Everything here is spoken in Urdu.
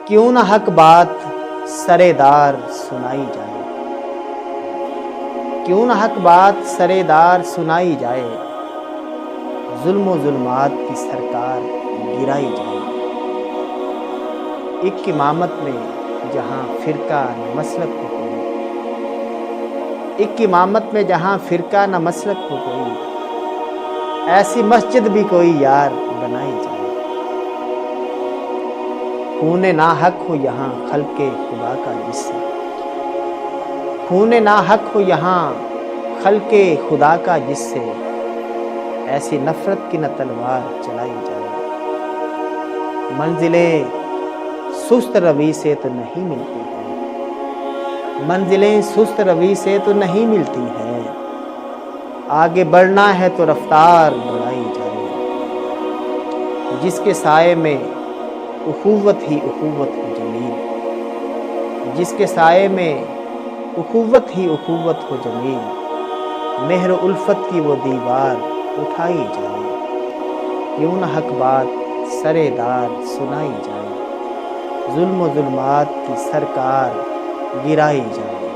کیوں نہ حق بات سرےدار سنائی جائے، کیوں نہ حق بات سرےدار سنائی جائے، ظلم و ظلمات کی سرکار گرائی جائے۔ ایک امامت میں جہاں فرقہ نہ مسلک ہو کوئی، ایک امامت میں جہاں فرقہ نہ مسلک ہو کوئی، ایسی مسجد بھی کوئی یار بنائی جائے۔ خون ناحق ہو یہاں خلق خدا کا جس سے، خون ناحق ہو یہاں خلق خدا کا جس سے، ایسی نفرت کی نہ تلوار چلائی جائے۔ منزلیں سست روی سے تو نہیں ملتی ہیں، منزلیں سست روی سے تو نہیں ملتی ہیں، آگے بڑھنا ہے تو رفتار بڑھائی جائے۔ جس کے سائے میں اخوت ہی اخوت ہو جمیل، جس کے سائے میں اخوت ہی اخوت ہو جمیل، مہر و الفت کی وہ دیوار اٹھائی جائے۔ کیوں نہ حق بات سرےدار سنائی جائے، ظلم و ظلمات کی سرکار گرائی جائے۔